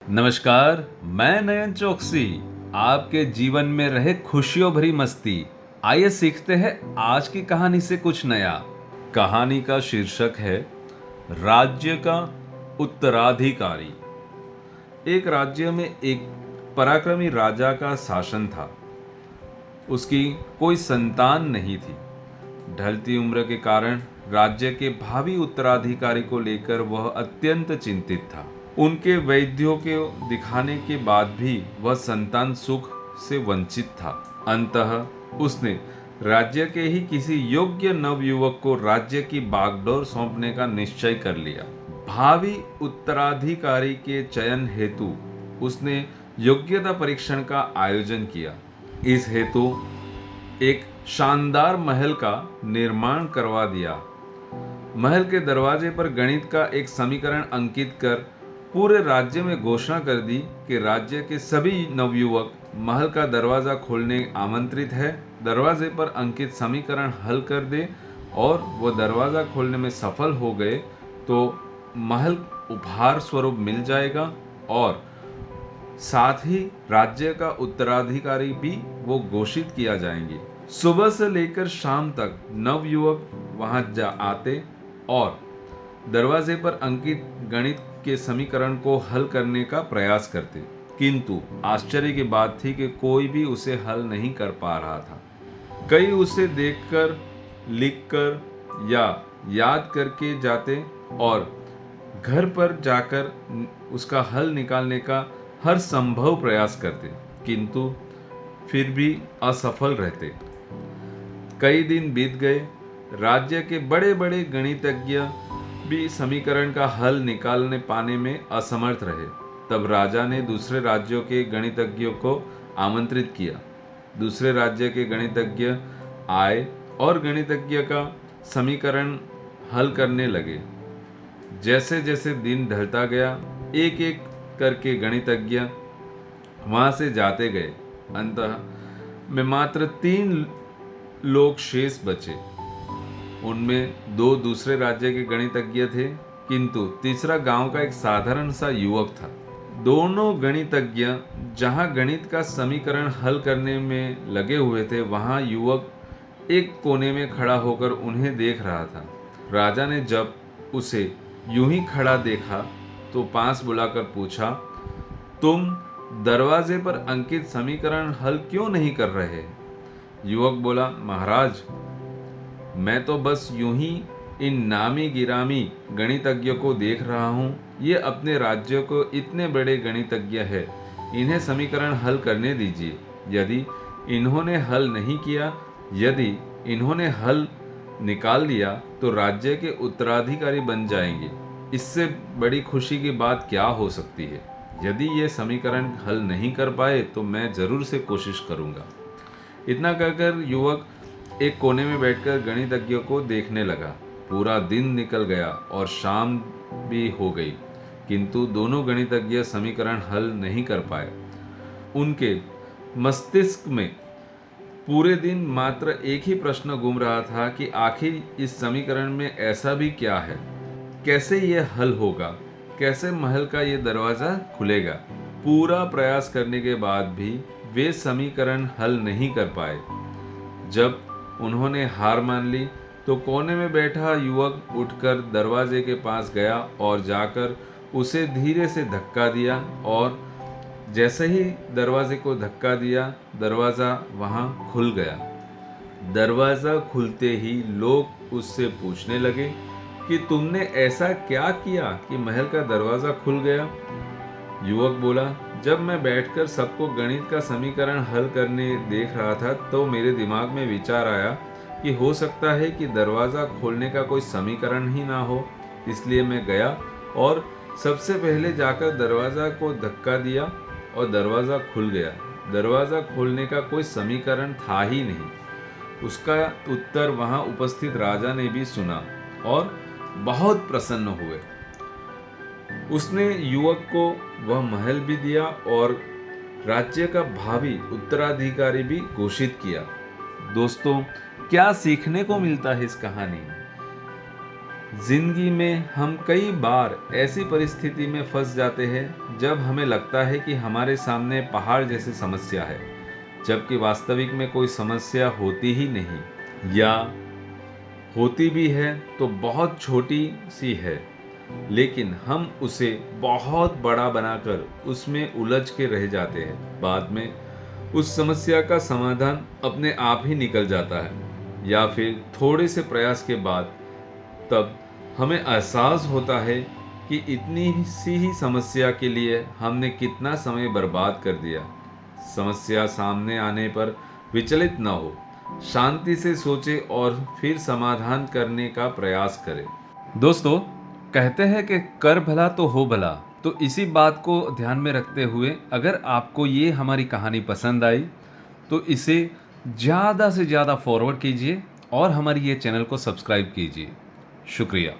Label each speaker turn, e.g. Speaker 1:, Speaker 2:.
Speaker 1: नमस्कार। मैं नयन चौकसी आपके जीवन में रहे खुशियों भरी मस्ती। आइए सीखते हैं आज की कहानी से कुछ नया। कहानी का शीर्षक है राज्य का उत्तराधिकारी। एक राज्य में एक पराक्रमी राजा का शासन था। उसकी कोई संतान नहीं थी। ढलती उम्र के कारण राज्य के भावी उत्तराधिकारी को लेकर वह अत्यंत चिंतित था। उनके वैद्यों के दिखाने के बाद भी वह संतान सुख से वंचित था। अंततः उसने राज्य के ही किसी योग्य नवयुवक को राज्य की बागडोर सौंपने का निश्चय कर लिया। भावी उत्तराधिकारी के चयन हेतु उसने योग्यता परीक्षण का आयोजन किया। इस हेतु एक शानदार महल का निर्माण करवा दिया। महल के दरवाजे पर गणित का एक समीकरण अंकित कर पूरे राज्य में घोषणा कर दी कि राज्य के सभी नवयुवक महल का दरवाजा खोलने आमंत्रित है। दरवाजे पर अंकित समीकरण हल कर दे और वो दरवाजा खोलने में सफल हो गए तो महल उपहार स्वरूप मिल जाएगा और साथ ही राज्य का उत्तराधिकारी भी वो घोषित किया जाएंगे। सुबह से लेकर शाम तक नवयुवक वहां आते और दरवाजे पर अंकित गणित के समीकरण को हल करने का प्रयास करते, किंतु आश्चर्य की बात थी कि कोई भी उसे हल नहीं कर पा रहा था। कई उसे देखकर, लिखकर या याद करके जाते और घर पर जाकर उसका हल निकालने का हर संभव प्रयास करते, किंतु फिर भी असफल रहते। कई दिन बीत गए। राज्य के बड़े बड़े गणितज्ञ भी समीकरण का हल निकालने पाने में असमर्थ रहे। तब राजा ने दूसरे राज्यों के गणितज्ञों को आमंत्रित किया। दूसरे राज्य के गणितज्ञ आए और गणितज्ञ का समीकरण हल करने लगे। जैसे जैसे दिन ढलता गया, एक एक करके गणितज्ञ वहां से जाते गए। अंततः में मात्र 3 लोग शेष बचे। उनमें 2 दूसरे राज्य के गणितज्ञ थे, किंतु तीसरा गांव का एक साधारण सा युवक था। दोनों गणितज्ञ जहां गणित का समीकरण हल करने में लगे हुए थे, वहां युवक एक कोने में खड़ा होकर उन्हें देख रहा था। राजा ने जब उसे यूं ही खड़ा देखा तो पास बुलाकर पूछा, तुम दरवाजे पर अंकित समीकरण हल क्यों नहीं कर रहे? युवक बोला, महाराज, मैं तो बस यूं ही इन नामी गिरामी गणितज्ञों को देख रहा हूं। ये अपने राज्य को इतने बड़े गणितज्ञ है, इन्हें समीकरण हल करने दीजिए। यदि इन्होंने हल नहीं किया, यदि इन्होंने हल निकाल दिया तो राज्य के उत्तराधिकारी बन जाएंगे। इससे बड़ी खुशी की बात क्या हो सकती है? यदि ये समीकरण हल नहीं कर पाए तो मैं जरूर से कोशिश करूंगा। इतना कहकर युवक एक कोने में बैठकर गणितज्ञों को देखने लगा। पूरा दिन निकल गया और शाम भी हो गई, किंतु दोनों गणितज्ञ समीकरण हल नहीं कर पाए। उनके मस्तिष्क में पूरे दिन मात्र एक ही प्रश्न घूम रहा था कि आखिर इस समीकरण में ऐसा भी क्या है? कैसे यह हल होगा? कैसे महल का यह दरवाजा खुलेगा? पूरा प्रयास करने के बाद भी वे समीकरण हल नहीं कर पाए। जब उन्होंने हार मान ली तो कोने में बैठा युवक उठकर दरवाजे के पास गया और जाकर उसे धीरे से धक्का दिया और जैसे ही दरवाजे को धक्का दिया, दरवाजा वहां खुल गया। दरवाजा खुलते ही लोग उससे पूछने लगे कि तुमने ऐसा क्या किया कि महल का दरवाजा खुल गया? युवक बोला, जब मैं बैठकर सबको गणित का समीकरण हल करने देख रहा था तो मेरे दिमाग में विचार आया कि हो सकता है कि दरवाजा खोलने का कोई समीकरण ही ना हो। इसलिए मैं गया और सबसे पहले जाकर दरवाजा को धक्का दिया और दरवाजा खुल गया। दरवाजा खोलने का कोई समीकरण था ही नहीं। उसका उत्तर वहां उपस्थित राजा ने भी सुना और बहुत प्रसन्न हुए। उसने युवक को वह महल भी दिया और राज्य का भावी उत्तराधिकारी भी घोषित किया। दोस्तों, क्या सीखने को मिलता है इस कहानी में? जिंदगी में हम कई बार ऐसी परिस्थिति में फंस जाते हैं जब हमें लगता है कि हमारे सामने पहाड़ जैसी समस्या है, जबकि वास्तविक में कोई समस्या होती ही नहीं, या होती भी है तो बहुत छोटी सी है, लेकिन हम उसे बहुत बड़ा बनाकर उसमें उलझ के रह जाते हैं। बाद में उस समस्या का समाधान अपने आप ही निकल जाता है, या फिर थोड़े से प्रयास के बाद तब हमें एहसास होता है कि इतनी सी ही समस्या के लिए हमने कितना समय बर्बाद कर दिया। समस्या सामने आने पर विचलित न हो, शांति से सोचे और फिर समाधान करने का प्रयास करें। दोस्तों, कहते हैं कि कर भला तो हो भला। तो इसी बात को ध्यान में रखते हुए अगर आपको ये हमारी कहानी पसंद आई तो इसे ज़्यादा से ज़्यादा फॉरवर्ड कीजिए और हमारी ये चैनल को सब्सक्राइब कीजिए। शुक्रिया।